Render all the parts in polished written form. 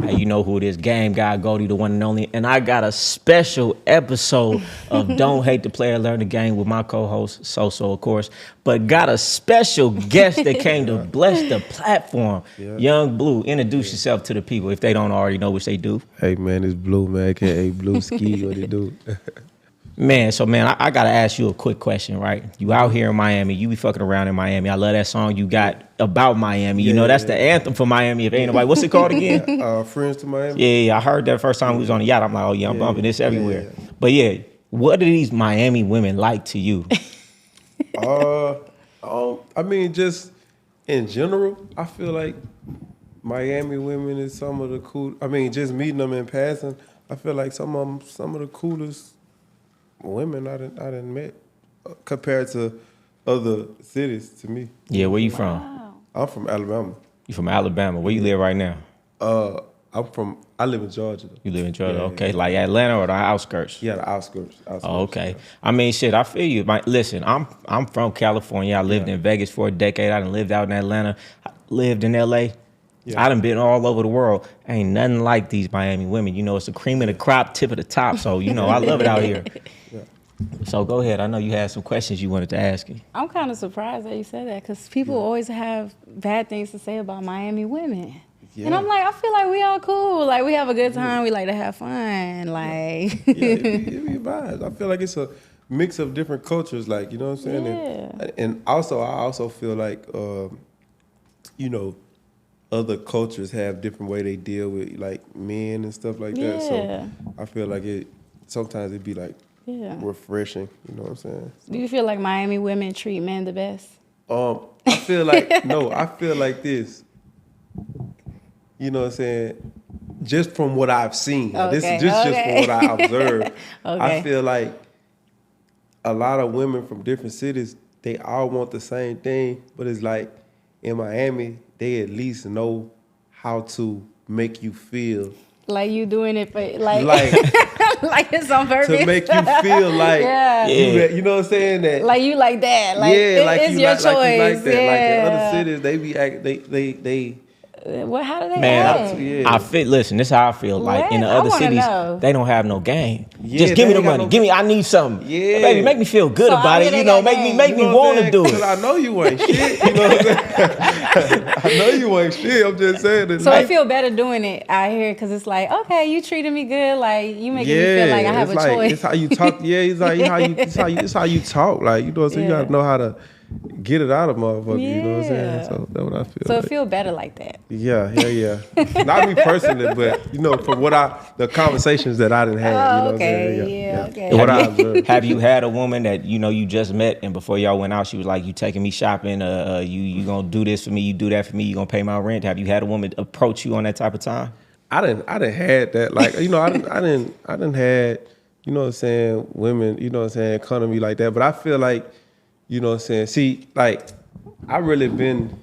Hey, you know who it is, Game Guy Goldie, the one and only. And I got a special episode of Don't Hate the Player, Learn the Game with my co-host, So, of course. But got a special guest that came to bless the platform. Yung Bleu, introduce yourself to the people if they don't already know, which they do. Hey, man, it's Blue, man, a.k.a. Blue Ski, what it do? Man, I got to ask you a quick question, right? You out here in Miami. You be fucking around in Miami. I love that song you got about Miami. You know, that's the anthem for Miami. If ain't nobody, what's it called again? Friends to Miami? Yeah, I heard that first time we was on the yacht. I'm like, oh, yeah, I'm bumping this everywhere. But, yeah, what are these Miami women like to you? I mean, just in general, I feel like Miami women is some of the cool. I mean, just meeting them in passing, I feel like some of the coolest women I done met compared to other cities to me. Yeah, where you from? I'm from Alabama. You from Alabama? Where you live right now? I live in Georgia. You live in Georgia, okay. Like Atlanta or the outskirts? Yeah, the outskirts. Oh, okay. I mean, shit, I feel you. Listen, I'm from California. I lived in Vegas for a decade. I done lived out in Atlanta. I lived in LA. Yeah. I done been all over the world. Ain't nothing like these Miami women. You know, it's the cream of the crop, tip of the top. So, you know, I love it out here. Yeah. So go ahead. I know you had some questions you wanted to ask me. I'm kind of surprised that you said that because people always have bad things to say about Miami women. Yeah. And I'm like, I feel like we all cool. Like, we have a good time. We like to have fun. Like, it be vibes. I feel like it's a mix of different cultures. Like, you know what I'm saying? Yeah. And also, I also feel like, you know, other cultures have different way they deal with like men and stuff like that. So I feel like sometimes it'd be like refreshing. You know what I'm saying? So, do you feel like Miami women treat men the best? I feel like no. I feel like this. You know what I'm saying? Just from what I've seen, this is just from what I observed. I feel like a lot of women from different cities, they all want the same thing, but it's like in Miami, they at least know how to make you feel like you doing it for like it's on purpose to make you feel like you know what I'm saying, that like you like that, like it's your choice. Like you like that. Like in other cities, they be they. Well, how do they Man, I feel. Listen, this is how I feel. Like in the other cities, they don't have no game. Just give me the money. Give me. I need something. Yeah, baby, make me feel good about it. You know, make me want to do it. Because I know you ain't shit. You know what I'm saying? I know you ain't shit. I'm just saying that. So I feel better doing it out here because it's like, okay, you treated me good. Like you making me feel like I have a choice. It's how you talk. Yeah, it's like it's how you talk. Like, you know what I'm saying? You gotta know how to get it out of motherfucker, you know what I'm saying? So that's what I feel. So it feel better like that. Yeah. Not me personally, but you know, from the conversations that I didn't have, you know what I'm saying? Okay. What I observed. Have you had a woman that you know you just met and before y'all went out, she was like, "You taking me shopping? You gonna do this for me? You do that for me? You gonna pay my rent?" Have you had a woman approach you on that type of time? I didn't had that. Like, you know, I didn't had, you know what I'm saying, women, you know what I'm saying, come to me like that. But I feel like, you know what I'm saying? See, like, I really been,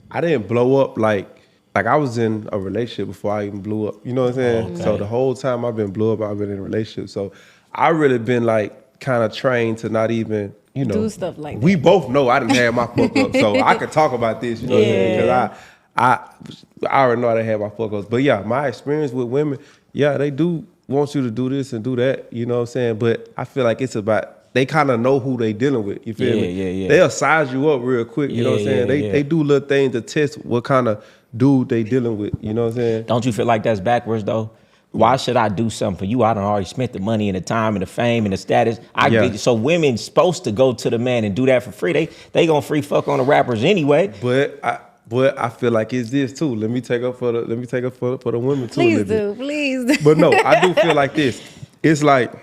I didn't blow up like I was in a relationship before I even blew up. You know what I'm saying? Okay. So the whole time I've been blew up, I've been in a relationship. So I really been like kind of trained to not even, you know. Do stuff like that. We both know I didn't have my fuck up. So I could talk about this, you know what I'm saying? Because I already know I didn't have my fuck ups. But yeah, my experience with women, they do want you to do this and do that, you know what I'm saying? But I feel like it's about, they kind of know who they dealing with. You feel me? Yeah. They'll size you up real quick. You know what I'm saying? They do little things to test what kind of dude they dealing with. You know what I'm saying? Don't you feel like that's backwards though? Why should I do something for you? I done already spent the money and the time and the fame and the status. So women supposed to go to the man and do that for free. They gonna free fuck on the rappers anyway. But I feel like it's this too. Let me take up for the women too. Please do. But no, I do feel like this. It's like,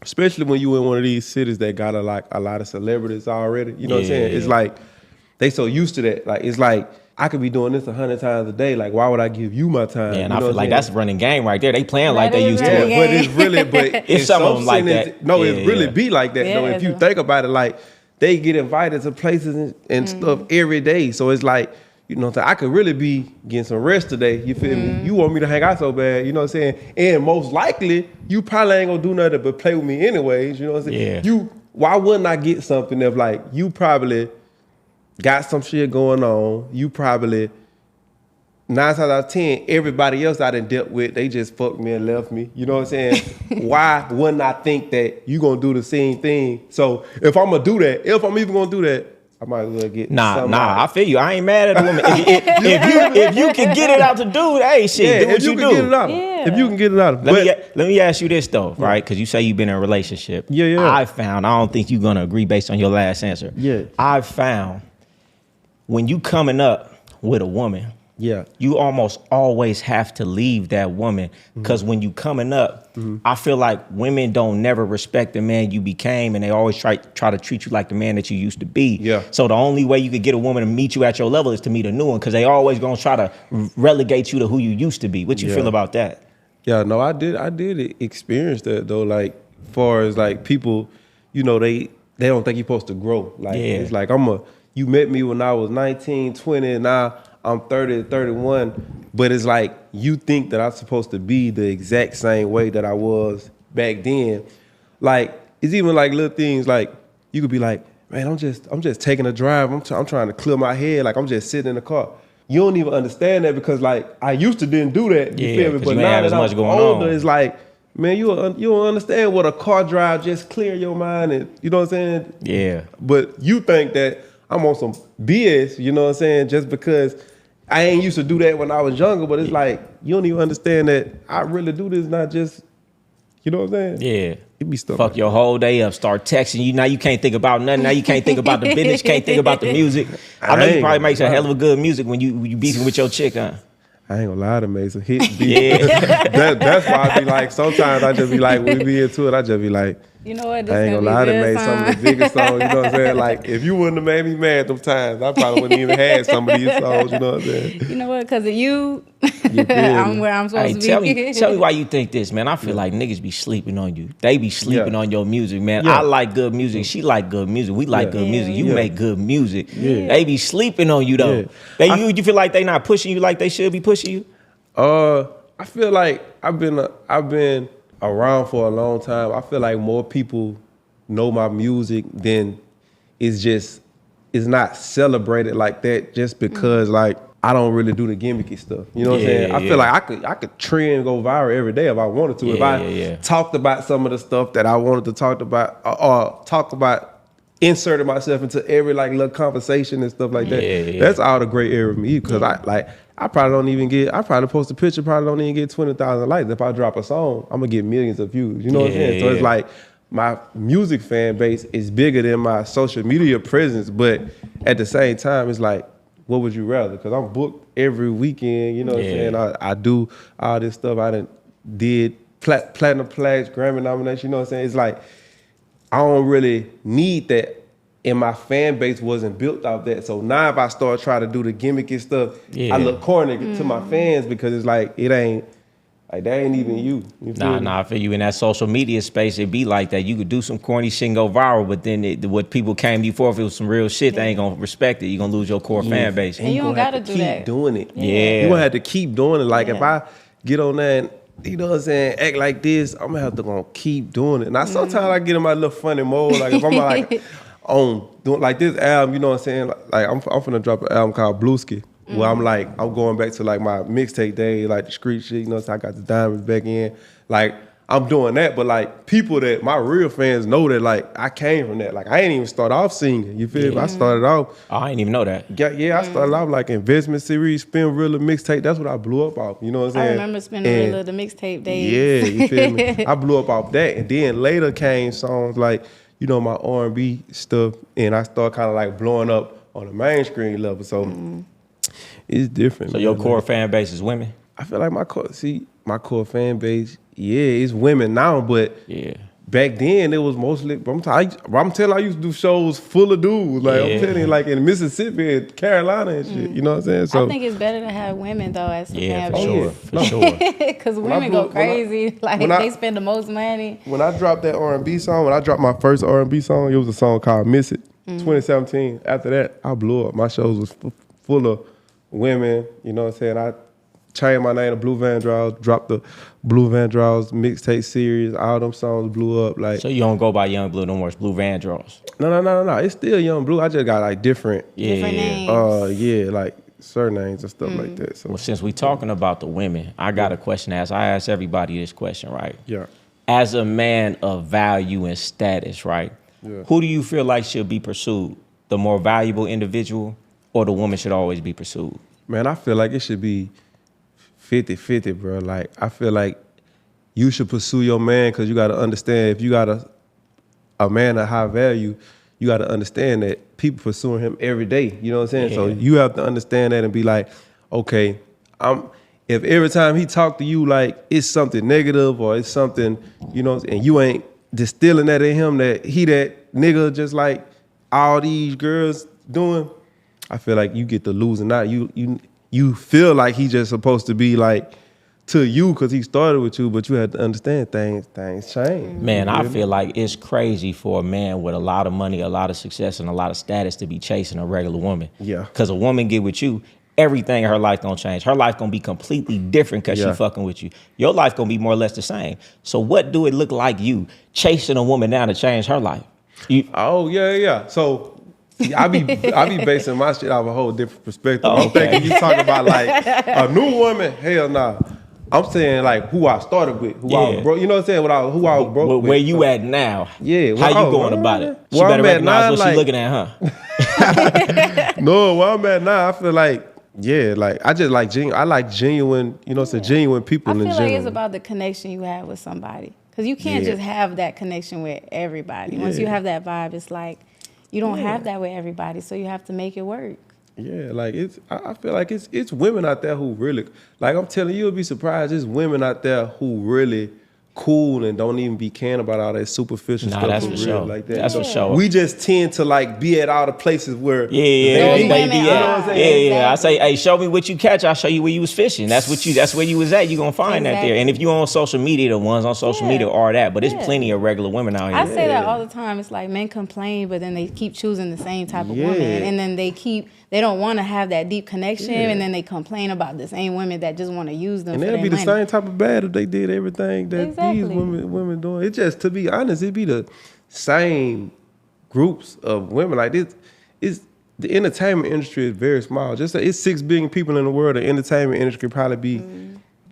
especially when you in one of these cities that got a lot of celebrities already, you know what I'm saying? It's like, they so used to that. Like, it's like, I could be doing this 100 times a day. Like, why would I give you my time? Yeah, and I feel like that's running game right there. They playing like they used to. But it's really, it's some of them like that. No, it really be like that though. If you think about it, like, they get invited to places and stuff every day. So it's like, you know what I'm saying? I could really be getting some rest today. You feel me? You want me to hang out so bad, you know what I'm saying? And most likely, you probably ain't gonna do nothing but play with me anyways, you know what I'm saying? Yeah. Why wouldn't I get something if, like, you probably got some shit going on, you probably 9 times out of 10, everybody else I done dealt with, they just fucked me and left me. You know what I'm saying? Why wouldn't I think that you gonna do the same thing? So if I'm gonna do that, if I'm even gonna do that, I might as well get I feel you. I ain't mad at a woman. If you can get it out the dude, hey, shit, do what you do. Get it out. Yeah. If you can get it out. Let me ask you this though, right? Because you say you've been in a relationship. Yeah. I don't think you're gonna agree based on your last answer. Yeah. I found when you coming up with a woman, you almost always have to leave that woman because when you coming up, I feel like women don't never respect the man you became, and they always try to treat you like the man that you used to be. Yeah. So the only way you could get a woman to meet you at your level is to meet a new one, because they always gonna try to relegate you to who you used to be. What you feel about that? Yeah, no, I did experience that though. Like, far as like people, you know, they don't think you're supposed to grow. Like, it's like you met me when I was 19, 20, and now I'm 30, 31, but it's like you think that I'm supposed to be the exact same way that I was back then. Like, it's even like little things like you could be like, man, I'm just taking a drive. I'm trying to clear my head. Like, I'm just sitting in the car. You don't even understand that because like I used to didn't do that. You feel me? But now that I'm older, it's like, man, you don't understand what a car drive just clear your mind, and you know what I'm saying? Yeah. But you think that I'm on some BS, you know what I'm saying? Just because I ain't used to do that when I was younger, but it's like, you don't even understand that I really do this, not just, you know what I'm saying? Yeah. It be stuff. Fuck your whole day up, start texting you. Now you can't think about nothing. Now you can't think about the business, can't think about the music. I know you probably make some hell of a good music when you beefing with your chick, huh? I ain't gonna lie to me, some hits beat. That's why I be like, sometimes I just be like, we be into it, I just be like, You know what? I ain't gonna lie to me, some of the biggest songs, you know what I'm saying? Like, if you wouldn't have made me mad them times, I probably wouldn't even had some of these songs, you know what I'm saying? You know what? Because of you, I'm where I'm supposed to be. Tell me why you think this, man. I feel like niggas be sleeping on you. They be sleeping on your music, man. I like good music. She like good music. We like good music. You make good music. They be sleeping on you, though. You feel like they not pushing you like they should be pushing you? I feel like I've been around for a long time. I feel like more people know my music than it's not celebrated like that just because like I don't really do the gimmicky stuff. You know what I'm saying? I feel like I could trend and go viral every day if I wanted to. If I talked about some of the stuff that I wanted to talk about or talk about, inserted myself into every like little conversation and stuff like that. That's all the great area of me because I probably don't even get, I probably post a picture, probably don't even get 20,000 likes. If I drop a song, I'm gonna get millions of views. You know what I'm saying? So it's like my music fan base is bigger than my social media presence, but at the same time, it's like, what would you rather? Because I'm booked every weekend, you know what I'm saying? I do all this stuff. I did platinum plaques, Grammy nomination, you know what I'm saying? It's like, I don't really need that. And my fan base wasn't built off that. So now if I start trying to do the gimmicky stuff, I look corny to my fans because it's like, it ain't, like that ain't even you. Nah, I feel you in that social media space, it be like that. You could do some corny shit and go viral, but then what people came to you for, if it was some real shit, they ain't gonna respect it. You're gonna lose your core fan base. And you don't gotta do that. Keep doing it. Yeah. You're gonna have to keep doing it. Like if I get on there and, you know what I'm saying, act like this, I'm gonna have to keep doing it. Now sometimes I get in my little funny mode, like if I'm like on doing like this album, you know what I'm saying? Like I'm finna drop an album called Blueski, where I'm going back to like my mixtape day, like the street shit, you know, so I got the diamonds back in. Like I'm doing that, but like people that my real fans know that like I came from that. Like I ain't even start off singing, you feel me? I started off. Oh, I didn't even know that. I started off like investment series, Spin Rilla mixtape. That's what I blew up off, you know what I'm saying? I remember Spin Rilla, the mixtape days. Yeah, you feel me? I blew up off that. And then later came songs like, you know, my R&B stuff, and I started kind of like blowing up on the mainstream level. So it's different. So your core fan base is women? I feel like my core fan base, it's women now, but back then it was mostly, I'm telling I used to do shows full of dudes. Like I'm telling you, like in Mississippi and Carolina and shit. You know what I'm saying? So I think it's better to have women though as the fan for sure. Because women go crazy. They spend the most money. When I dropped that R&B song, when I dropped my first R&B song, it was a song called Miss It, 2017. After that, I blew up. My shows was full of women, you know what I'm saying? I changed my name to Blue Vandross, dropped the Blue Vandross mixtape series, all them songs blew up. Like, so you don't go by Yung Bleu no more, it's Blue Vandross. No. It's still Yung Bleu. I just got like different names. Like surnames and stuff like that. So Well, since we talking about the women, I got a question to ask. I ask everybody this question, right? yeah. As a man of value and status, right? Yeah. Who do you feel like should be pursued? The more valuable individual, or the woman should always be pursued? Man, I feel like it should be 50-50, bro. Like, I feel like you should pursue your man because you got to understand if you got a man of high value, you got to understand that people pursuing him every day. You know what I'm saying? Yeah. So you have to understand that and be like, okay, if every time he talk to you like it's something negative or it's something, you know, and you ain't distilling that in him that he that nigga just like all these girls doing, I feel like you get to losing out. You feel like he just supposed to be like to you because he started with you, but you have to understand things change. Man, I feel like it's crazy for a man with a lot of money, a lot of success, and a lot of status to be chasing a regular woman. Yeah. Because a woman get with you, everything in her life gonna change. Her life gonna be completely different because she fucking with you. Your life gonna be more or less the same. So what do it look like you chasing a woman down to change her life? Oh yeah. So I be basing my shit off a whole different perspective. I'm Okay. thinking you talking about like a new woman. Hell nah. I'm saying like who I started with, who I was broke. You know what I'm saying? Who I was broke with. Where you at now? Yeah. How you going about it? She Where better I'm at recognize now, what like- she looking at, huh? No, where I'm at now, I feel like I just like I like genuine. You know, it's genuine people I in feel general. like it's about the connection you have with somebody. Because you can't just have that connection with everybody. Once you have that vibe, it's like you don't have that with everybody, so you have to make it work. Yeah, like I feel like it's women out there who really, like I'm telling you, you'll be surprised. There's women out there who really cool and don't even be caring about all that superficial Nah, stuff. that's for for real sure. like that. That's for sure. We just tend to like be at all the places where Yeah, Those they women be are. You know what I'm saying? Yeah. I say, hey, show me what you catch. I'll show you where you was fishing. That's where you was at. You gonna find that there. Exactly. And if you on social media, the ones on social media are that. But there's Yeah. plenty of regular women out here. I say that all the time. It's like men complain, but then they keep choosing the same type of woman. And then they don't want to have that deep connection. And then they complain about the same women that just want to use them and for they'll their be the money. same type of bad if they did everything that Exactly. these women doing. It just, to be honest, it'd be the same groups of women. Like this, the entertainment industry is very small. Just it's 6 billion people in the world. The entertainment industry probably be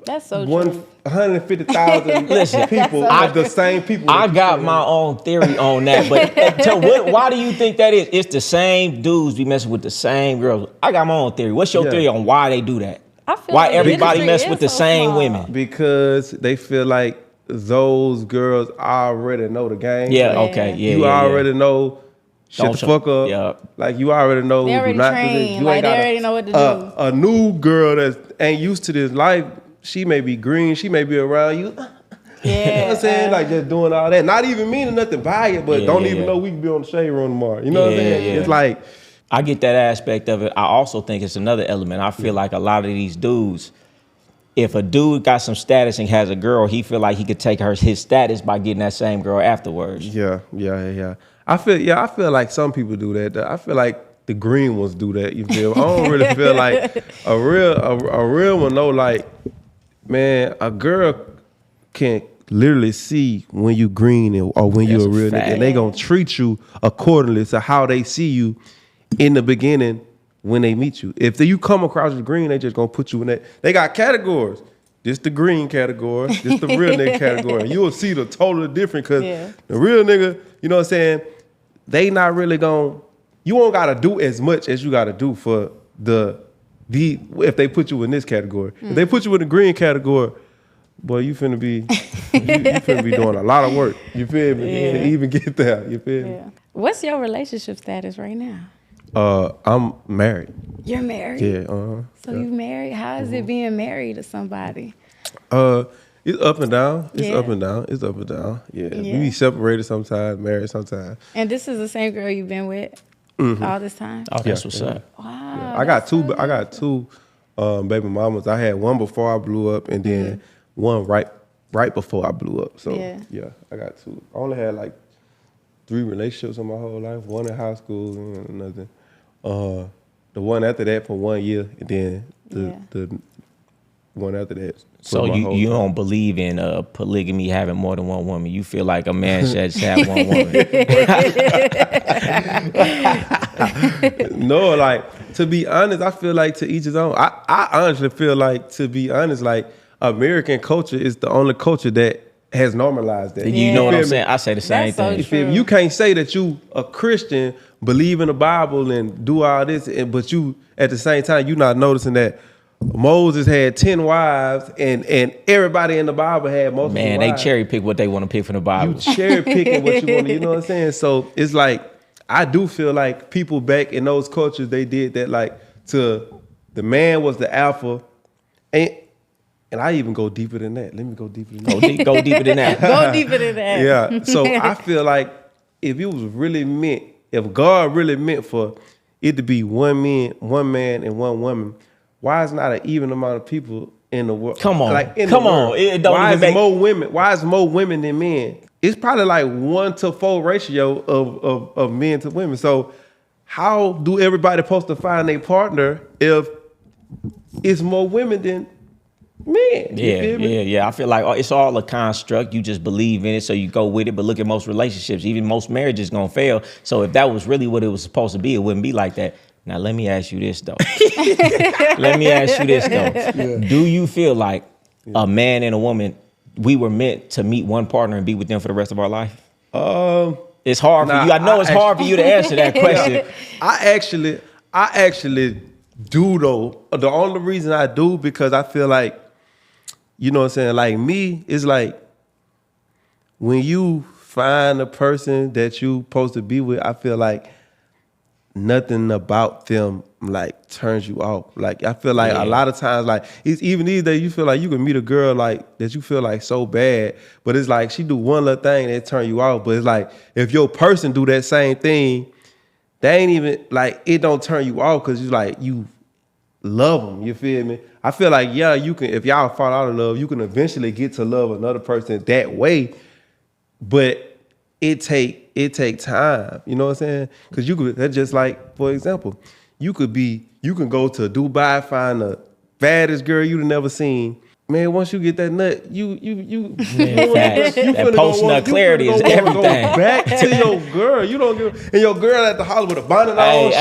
That's so true. 150,000 Listen, people of the same people. I got my own theory on that, but why do you think that is? It's the same dudes be messing with the same girls. I got my own theory. What's your theory on why they do that? I feel Why like the everybody industry mess is with the so same small. women? Because they feel like those girls already know the game. Yeah, Like, okay, yeah, you yeah, already know. Shut Don't the show- fuck up. Yeah. Like you already know. They already do not do this. trained. You Like, ain't they gotta- already know what to do. A new girl that ain't used to this life. She may be green. She may be around you. Yeah. You know what I'm saying? Like just doing all that. Not even meaning nothing by it, but Yeah, don't yeah, even yeah. know we can be on the shade room tomorrow. You know what I'm Yeah, saying? yeah. It's like, I get that aspect of it. I also think it's another element. I feel like a lot of these dudes, if a dude got some status and has a girl, he feel like he could take his status by getting that same girl afterwards. yeah. I feel like some people do that. I feel like the green ones do that. You feel? I don't really feel like a real one know. Like, man, a girl can literally see when you green or when you That's a a real fact. nigga, and they gonna treat you accordingly to how they see you in the beginning when they meet you. If you come across as green, they just gonna put you in that. They got categories. This the green category. This the real nigga category. And you will see the totally different because the real nigga, you know what I'm saying, they not really gonna, you won't gotta do as much as you gotta do for if they put you in this category. If they put you in the green category, boy, you finna be doing a lot of work. You feel me? To even get there. You feel me? Yeah. What's your relationship status right now? I'm married. You're married? Yeah. So you married? How is it being married to somebody? It's up and down. It's Yeah. up and down. It's up and down. Yeah. We Yeah. be separated sometimes, married sometimes. And this is the same girl you've been with all this time? Oh, that's what's up. Wow. I got two baby mamas. I had one before I blew up, and then one right before I blew up. So Yeah. I got two. I only had like 3 relationships in my whole life. One in high school and another. The one after that for 1 year, and then the one after that. So you don't believe in polygamy, having more than one woman. You feel like a man should just have one woman. No, like, to be honest, I feel like to each his own. I honestly feel like, to be honest, like, American culture is the only culture that has normalized that. You know what I'm saying? I say the same thing. You can't say that you a Christian, believe in the Bible and do all this, but you at the same time you not noticing that Moses had 10 wives and everybody in the Bible had multiple wives. They cherry pick what they want to pick from the Bible. You cherry picking what you want to, you know what I'm saying? So it's like, I do feel like people back in those cultures, they did that, like, to the man was the alpha. And I even go deeper than that. Let me go deeper than that. Go deeper than that. Go deeper than that. Yeah. So I feel like if it was really meant, if God really meant for it to be one man and one woman, why is not an even amount of people in the world? Come on. Like, Come on. It don't why even is make... more women? Why is more women than men? It's probably like 1-4 ratio of men to women. So how do everybody supposed to find a partner if it's more women than men? Yeah. I feel like it's all a construct. You just believe in it, so you go with it. But look at most relationships, even most marriages gonna fail. So if that was really what it was supposed to be, it wouldn't be like that. Now let me ask you this though. Do you feel like a man and a woman, we were meant to meet one partner and be with them for the rest of our life? It's hard for you. I know it's hard for you to answer that question. I actually do though. The only reason I do, because I feel like, you know what I'm saying, like me, it's like when you find a person that you supposed to be with, I feel like nothing about them like turns you off. Like, I feel like a lot of times, like, it's even these days, you feel like you can meet a girl like that you feel like so bad, but it's like she do one little thing that turn you off. But it's like if your person do that same thing, they ain't even like, it don't turn you off because you like, you love them. You feel me? I feel like, yeah, you can, if y'all fall out of love, you can eventually get to love another person that way, but it take time, you know what I'm saying? Because you could, that's just like, for example, you can go to Dubai, find the baddest girl you've never seen. Man, once you get that nut, that post-nut clarity is everything. Go back to your girl. You don't give, and your girl at the house with a bonnet on.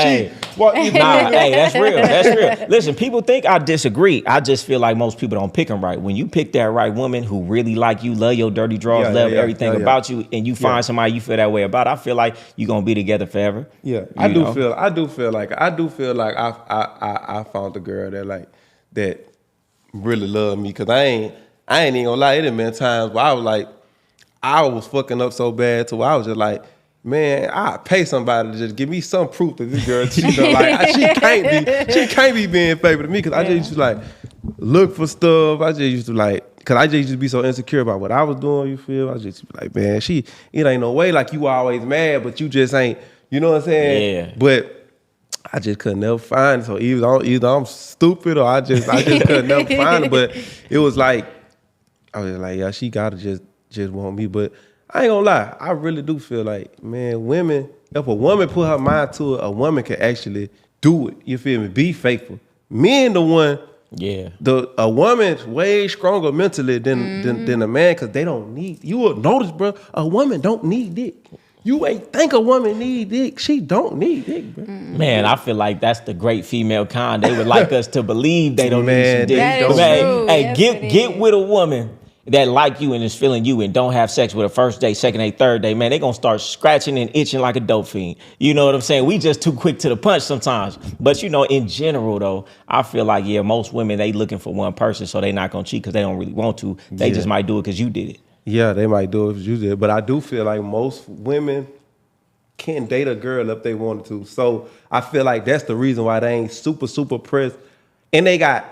That's real. Listen, people think I disagree. I just feel like most people don't pick them right. When you pick that right woman who really like you, love your dirty drawers, love everything about you, and you find somebody you feel that way about, I feel like you're gonna be together forever. Yeah, I do feel like I found a girl that really love me, because I ain't even gonna lie. It done been times where I was fucking up so bad to where I was just like, man, I pay somebody to just give me some proof that this girl, she can't be being faithful to me, because I just used to like look for stuff. I just used to like, because I just used to be so insecure about what I was doing. You feel? I just used to be like, man, it ain't no way like you always mad, but you just ain't. You know what I'm saying? Yeah. But I just could never find it. So either I'm stupid or I just could never find it. But it was like, I was like, yeah, she gotta just want me. But I ain't gonna lie, I really do feel like, man, women, if a woman put her mind to it, a woman can actually do it. You feel me? Be faithful. Men the one, a woman's way stronger mentally than a man, because they don't need, you will notice, bro, a woman don't need dick. You ain't think a woman need dick. She don't need dick, bro. Man, I feel like that's the great female kind. They would like us to believe they don't need some dick. That is true. Hey, get with a woman that like you and is feeling you and don't have sex with her first day, second day, third day. Man, they gonna start scratching and itching like a dope fiend. You know what I'm saying? We just too quick to the punch sometimes. But in general though, I feel like, most women, they looking for one person, so they not gonna cheat because they don't really want to. They just might do it because you did it. Yeah, they might do it if you did. But I do feel like most women can date a girl if they wanted to. So I feel like that's the reason why they ain't super pressed. And they got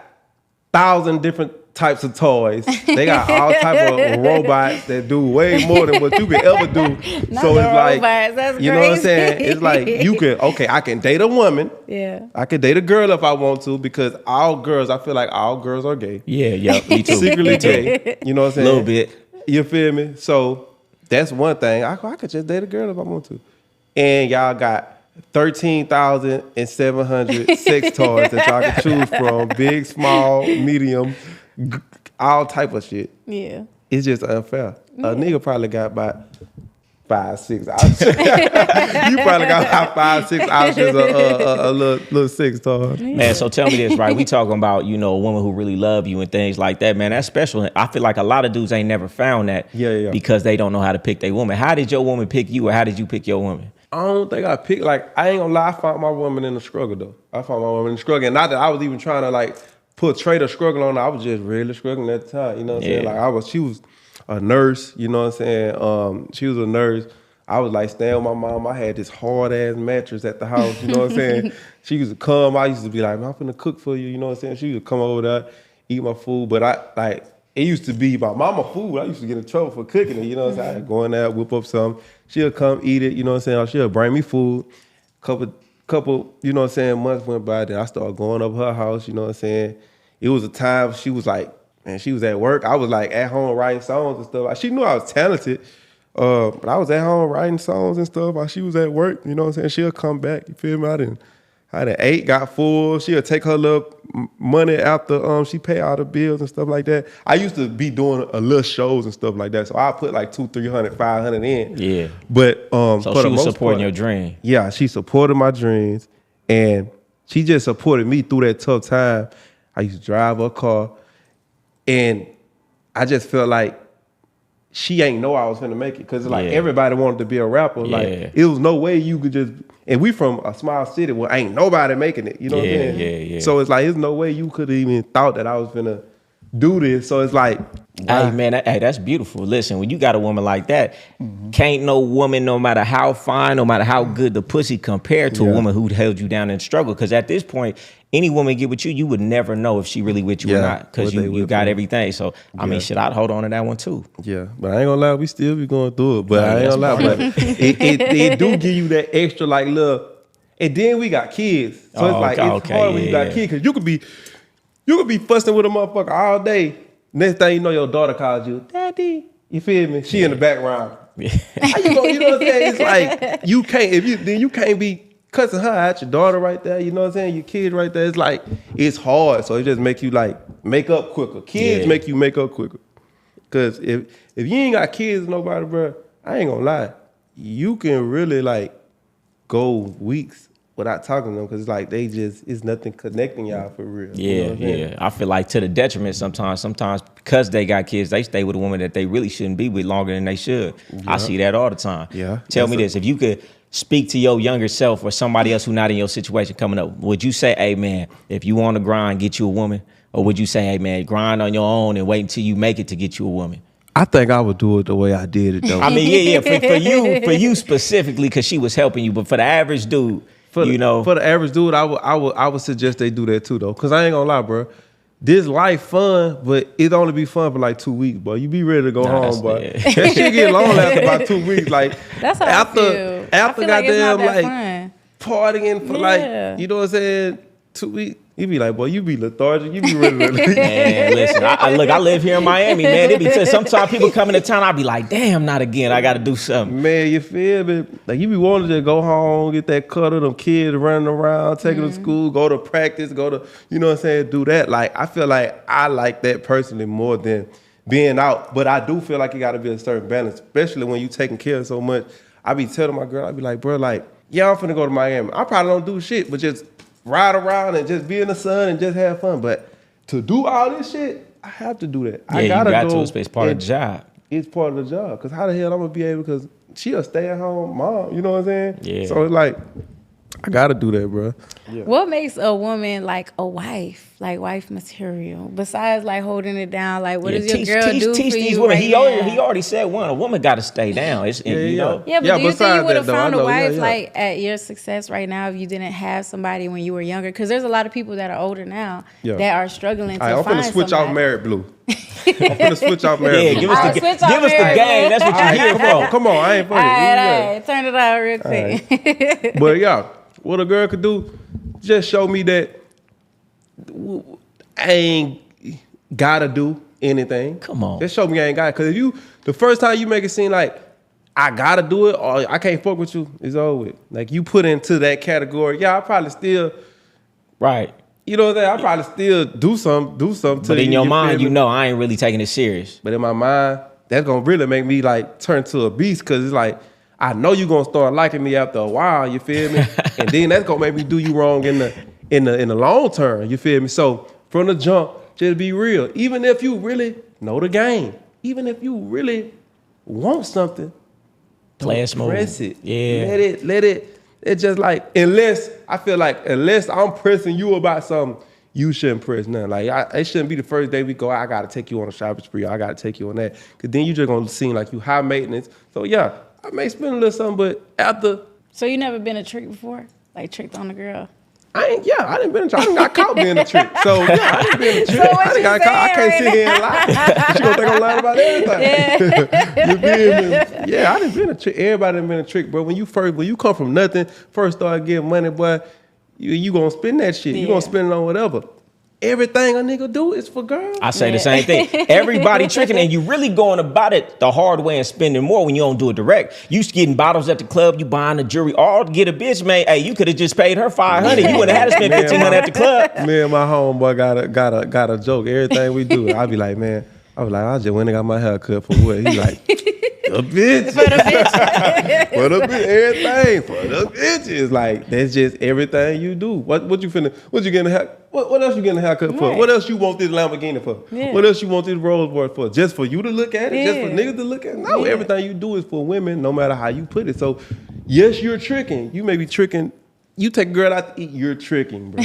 1,000 different types of toys. They got all type of robots that do way more than what you could ever do. Not so the it's like, robots. That's you know what I'm saying? It's like I can date a woman. Yeah. I can date a girl if I want to, because I feel like all girls are gay. Yeah, me too. Secretly gay. You know what I'm saying? A little bit. You feel me? So that's one thing. I could just date a girl if I want to. And y'all got 13,700 sex toys that y'all can choose from. Big, small, medium. all type of shit. Yeah. It's just unfair. A nigga probably got about 5, 6 options. You probably got about 5, 6 options a little 6 toys. Man, so tell me this, right? We talking about, you know, a woman who really love you and things like that, man. That's special. I feel like a lot of dudes ain't never found that because they don't know how to pick their woman. How did your woman pick you, or how did you pick your woman? I don't think I picked, like, I ain't gonna lie, I found my woman in the struggle, though. I found my woman in the struggle. And not that I was even trying to, like, portray the struggle on her. I was just really struggling at the time, you know what I'm saying? Like, she was a nurse, you know what I'm saying? She was a nurse. I was like staying with my mom. I had this hard ass mattress at the house, you know what I'm saying? She used to come, I used to be like, I'm finna cook for you, you know what I'm saying? She would come over there, eat my food, but it used to be my mama food. I used to get in trouble for cooking it, you know what I'm saying? I'd go in there, whip up something. She'll come eat it, you know what I'm saying? Or she'll bring me food. Couple, you know what I'm saying, months went by, then I started going up her house, you know what I'm saying? It was a time she was like, man, she was at work. I was like at home writing songs and stuff. She knew I was talented, but I was at home writing songs and stuff while she was at work, you know what I'm saying? She'll come back, you feel me? I done ate, got full. She'll take her little money after she pay all the bills and stuff like that. I used to be doing a little shows and stuff like that, so I put like $200, $300, $500 in. Yeah. But so she was supporting your dream. Yeah, she supported my dreams, and she just supported me through that tough time. I used to drive her car, and I just felt like she ain't know I was gonna make it, because like everybody wanted to be a rapper. Like it was no way you could just. And we from a small city where ain't nobody making it. You know what I'm saying? Yeah. So it's like, there's no way you could have even thought that I was gonna do this. So it's like, wow. Hey man, that's beautiful. Listen, when you got a woman like that, can't no woman, no matter how fine, no matter how good the pussy, compare to a woman who held you down and struggled. Because at this point, any woman get with you, you would never know if she really with you or not, because you got everything. So I mean, shit, I'd hold on to that one too. Yeah, but I ain't gonna lie, we still be going through it. But I ain't gonna lie, but it do give you that extra like little. And then we got kids, so it's like it's hard when you got kids, because you could be fussing with a motherfucker all day. Next thing you know, your daughter calls you, Daddy. You feel me? She in the background. How you know what I'm saying? It's like you can't be cussing her out, your daughter right there, you know what I'm saying? Your kid right there. It's like, it's hard. So it just make you like make up quicker. Kids make you make up quicker. Cause if you ain't got kids, nobody, bro, I ain't gonna lie, you can really like go weeks without talking to them, because like it's nothing connecting y'all for real. Yeah. I feel like to the detriment sometimes because they got kids, they stay with a woman that they really shouldn't be with longer than they should. I see that all the time. Yeah. Tell me this, if you could speak to your younger self or somebody else who's not in your situation coming up, would you say, hey man, if you want to grind, get you a woman? Or would you say, hey man, grind on your own and wait until you make it to get you a woman? I think I would do it the way I did it though. I mean, for you specifically, because she was helping you, but for the average dude, for the average dude, I would suggest they do that too though, because I ain't gonna lie, bro. This life fun, but it only be fun for like 2 weeks, boy. You be ready to go home, boy. That shit get long after about 2 weeks. Like that's how after goddamn like partying for like, you know what I'm saying, 2 weeks. You be like, boy, you be lethargic. You be ready to leave. Man, listen, I live here in Miami, man. It be sometimes people come into town, I be like, damn, not again. I got to do something. Man, you feel me? Like, you be wanting to go home, get that cut of them kids running around, take them to school, go to practice, go to, you know what I'm saying, do that. Like, I feel like I like that personally more than being out. But I do feel like it got to be a certain balance, especially when you taking care of so much. I be telling my girl, I be like, bro, like, yeah, I'm finna go to Miami. I probably don't do shit, but just ride around and just be in the sun and just have fun. But to do all this shit, I have to do that. I gotta go. It's part of the job. It's part of the job. Because how the hell I'm going to be able, because she a stay-at-home mom, you know what I'm saying? Yeah. So it's like, I got to do that, bro. Yeah. What makes a woman like a wife, like wife material, besides like holding it down? Like, what does your girl do for these you women. right He already said one. A woman got to stay down. You know? Yeah, but do you think you would have found a wife like at your success right now if you didn't have somebody when you were younger? Because there's a lot of people that are older now that are struggling to find somebody. I'm finna switch out Married Blue. I'm finna switch out Married Blue. Give us the game. That's what you're here for. Come on, I ain't fucking. All right, turn it out real quick. But yeah, what a girl could do, just show me that I ain't gotta do anything. Come on. Just show me I ain't got it. Because if the first time you make it seem like I gotta do it or I can't fuck with you, it's over with. Like, you put into that category, I probably still. Right. you know what I'm saying? I probably still do something to But in your mind, feel you me? know I ain't really taking it serious. But in my mind, that's gonna really make me like turn to a beast, cause it's like I know you gonna start liking me after a while. You feel me? And then that's gonna make me do you wrong in the long term. You feel me? So from the jump, just be real. Even if you really know the game, even if you really want something, Play it smooth. press it. Yeah. Let it. It's just like unless I'm pressing you about something. You shouldn't press nothing. Like it shouldn't be the first day we go out, I gotta take you on a shopping spree. I gotta take you on that. Cause then you just gonna seem like you high maintenance. So yeah, I may spend a little something, but after So you never been a trick before? Like tricked on a girl? I didn't been a trick. I done got caught being a trick. So yeah, I didn't been a trick. So what I done you got caught. I can't saying sit here and lie. She gonna think I'm lying about everything. You feel me? Yeah, I done been a trick. Everybody done been a trick, bro. When you come from nothing, first start getting money, boy, you gonna spend that shit. You Yeah. gonna spend it on whatever. Everything a nigga do is for girls. I say the same thing. Everybody tricking, and you really going about it the hard way and spending more when you don't do it direct. You getting bottles at the club, you buying the jewelry, all to get a bitch, man. Hey, you could have just paid her $500. You wouldn't have had to spend $1,500 at the club. Me and my homeboy got a joke. Everything we do, I be like, man, I just went and got my hair cut for what? He like, the bitch. For the bitch. For the bitch, everything. For the bitches. Like, that's just everything you do. What you getting a hair? What else you getting a haircut for? Right. What else you want this Lamborghini for? Yeah. What else you want this Rolls Royce for? Just for you to look at it? Just for Yeah. niggas to look at it? No, Yeah. everything you do is for women, no matter how you put it. So, yes, you're tricking. You may be tricking. You take a girl out to eat, you're tricking, bro.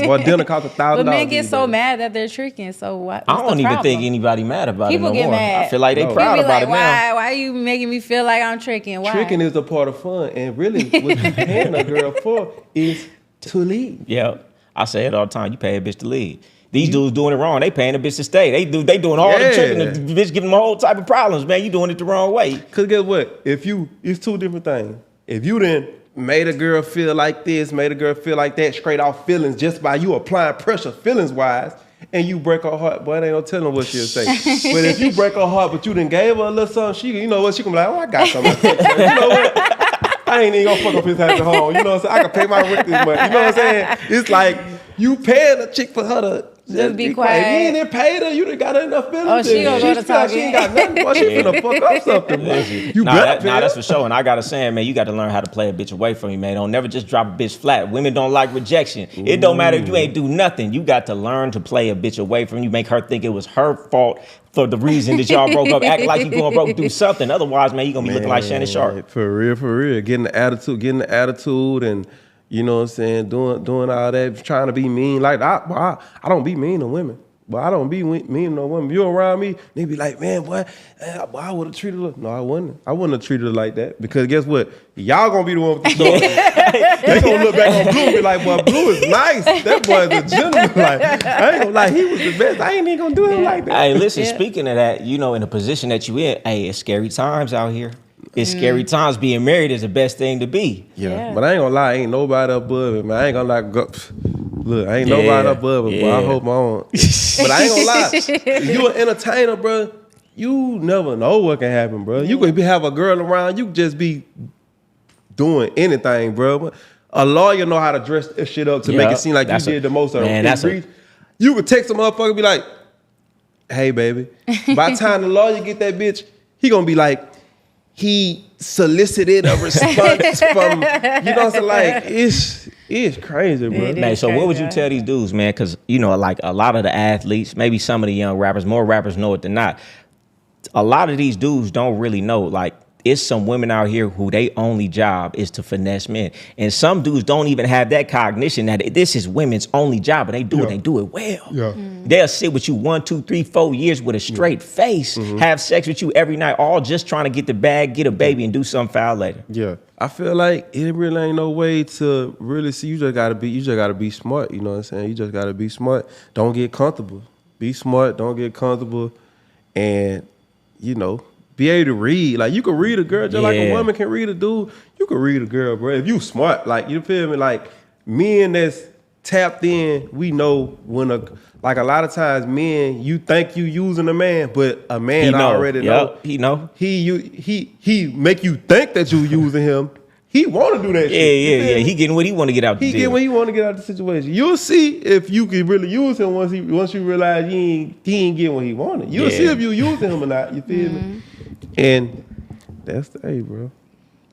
Boy, dinner costs $1,000. But men get so mad that they're tricking. So what? I don't even think anybody mad about People it no get more. mad. I feel like they No. proud People be about like, it now. why are you making me feel like I'm tricking? Why? Tricking is a part of fun, and really, what you paying a girl for is to leave. Yeah, I say it all the time. You pay a bitch to leave. These dudes doing it wrong. They paying a bitch to stay. They doing all the tricking. The bitch giving them a whole type of problems, man. You doing it the wrong way. Cause guess what? It's two different things. If you then made a girl feel like this, made a girl feel like that, straight off feelings, just by you applying pressure feelings wise, and you break her heart, boy, it ain't no telling what she'll say. But if you break her heart, but you done gave her a little something, you know what? She gonna be like, oh, I got something. You know what? I ain't even gonna fuck up his ass at home. You know what I'm saying? I can pay my rent this month. You know what I'm saying? It's like you paying a chick for her to Just be quiet. If you ain't even paid her, you done got enough feelings. Oh, she gonna go to feel like she ain't got nothing. Boy, she finna fuck up something. Boy. You better pay her. that's for sure. And I got to say, man, you got to learn how to play a bitch away from you, man. Don't never just drop a bitch flat. Women don't like rejection. It don't matter if you ain't do nothing. You got to learn to play a bitch away from you. Make her think it was her fault for the reason that y'all broke up. Act like you going broke, do something. Otherwise, man, you gonna be looking like Shannon Sharp. For real. Getting the attitude, and you know what I'm saying, doing all that, trying to be mean. Like I don't be mean to women. But I don't be mean to no women. You around me, they be like, man, boy, I would have treated her. No, I wouldn't. I wouldn't have treated her like that. Because guess what? Y'all gonna be the one with the story. They gonna look back on Blue and be like, boy, Blue is nice. That boy is a gentleman. Like, I ain't gonna lie, he was the best. I ain't even gonna do him like that. Hey, listen, speaking of that, you know, in the position that you in, hey, it's scary times out here. It's scary times. Being married is the best thing to be. Yeah. But I ain't gonna lie, ain't nobody above it, man. I ain't gonna lie. Look, I ain't nobody above it, but I hope I don't. But I ain't gonna lie. If you an entertainer, bro, you never know what can happen, bro. You could have a girl around, you could just be doing anything, bro. A lawyer know how to dress this shit up to make it seem like you did the most of it. You could text a motherfucker and be like, hey, baby. By the time the lawyer get that bitch, he gonna be like, he solicited a response from, you know what I'm saying? Like, it's crazy, bro. Man, so what would you tell these dudes, man? Because, you know, like a lot of the athletes, maybe some of the young rappers, more rappers know it than not. A lot of these dudes don't really know, like, it's some women out here who they only job is to finesse men. And some dudes don't even have that cognition that this is women's only job, but they do it, they do it well. Yeah. They'll sit with you 1, 2, 3, 4 years with a straight face, have sex with you every night, all just trying to get the bag, get a baby, and do something foul later. Yeah. I feel like it really ain't no way to really see. You just gotta be smart, you know what I'm saying? You just gotta be smart. Don't get comfortable. Be smart, don't get comfortable, and you know, be able to read. Like, you can read a girl just like a woman can read a dude. You can read a girl, bro. If you smart, like, you feel me? Like, men that's tapped in, we know when a lot of times men, you think you using a man, but a man already know. He know. He make you think that you using him. he want to do that shit. Yeah. He getting what he want to get out the deal. He get what he want to get out the situation. You'll see if you can really use him once you realize he ain't getting what he wanted. You'll see if you using him or not. You feel me? And that's bro.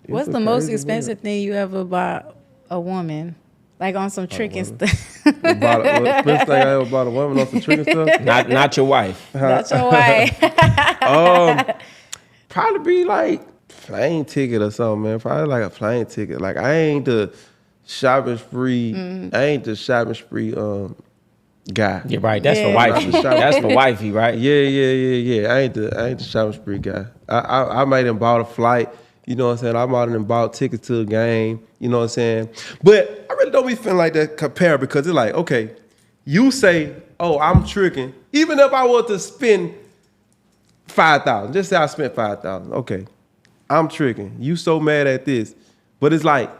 What's the most expensive thing you ever bought a woman? Like on some tricking stuff. Best thing I ever bought a woman on some tricking stuff? Not your wife. Not your wife. Probably be like plane ticket or something, man. Probably like a plane ticket. Like I ain't the shopping spree. I ain't the shopping spree guy. You're right. That's for wifey. That's for wifey, right? Yeah. I ain't the shopping spree guy. I might have bought a flight. You know what I'm saying? I might have bought tickets to a game. You know what I'm saying? But I really don't be feeling like that compare because it's like, okay, you say, oh, I'm tricking. Even if I were to spend $5,000, just say I spent $5,000. Okay, I'm tricking. You so mad at this. But it's like,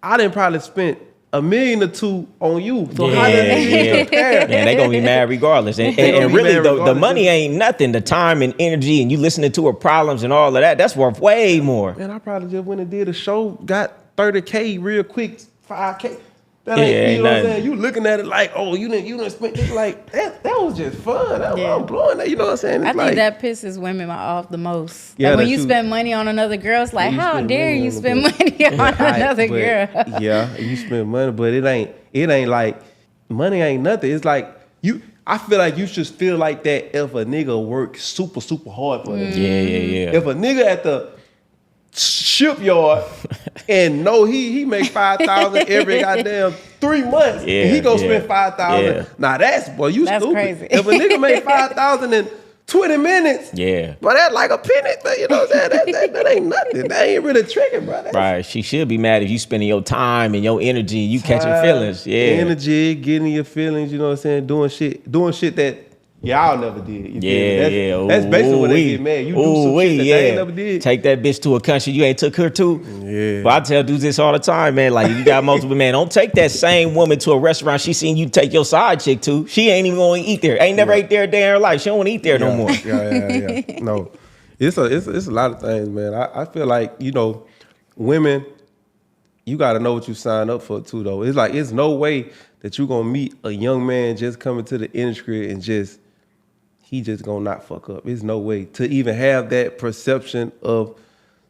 I didn't probably spent $1 million or $2 million on you. So how does it compare? Yeah, they gonna be mad regardless. And really, the money ain't nothing. The time and energy and you listening to her problems and all of that, that's worth way more. Man, I probably just went and did a show, got $30K real quick, $5K. That ain't, you know what I'm saying? You looking at it like, oh, you didn't spend it like that was just fun. I'm blowing that, you know what I'm saying? It's I think that pisses women off the most. Yeah, like when you spend money on another girl, it's like, how dare you spend money on another girl? Yeah, you spend money, but it ain't like money ain't nothing. It's like I feel like you should feel like that if a nigga works super, super hard for it. Yeah. If a nigga at the shipyard and know he make 5,000 every goddamn 3 months, and he gonna spend 5,000. Yeah. Now that's stupid. Crazy. If a nigga make 5,000 in 20 minutes, but that's like a penny. You know what I'm saying? That ain't nothing. That ain't really tricking, bro. Right. She should be mad if you spending your time and your energy, you catching feelings. Yeah. Energy, getting your feelings. You know what I'm saying? Doing shit that y'all never did. That's basically what they get mad. You do some shit that they ain't never did. Take that bitch to a country you ain't took her to. Yeah. But I tell dudes this all the time, man. Like, you got multiple men. Don't take that same woman to a restaurant she seen you take your side chick to. She ain't even going to eat there. Ain't never ate there a day in her life. She don't want to eat there no more. Yeah. No. It's a lot of things, man. I feel like, women, you got to know what you sign up for too, though. It's like, it's no way that you going to meet a young man just coming to the industry and he just gonna not fuck up. There's no way. To even have that perception of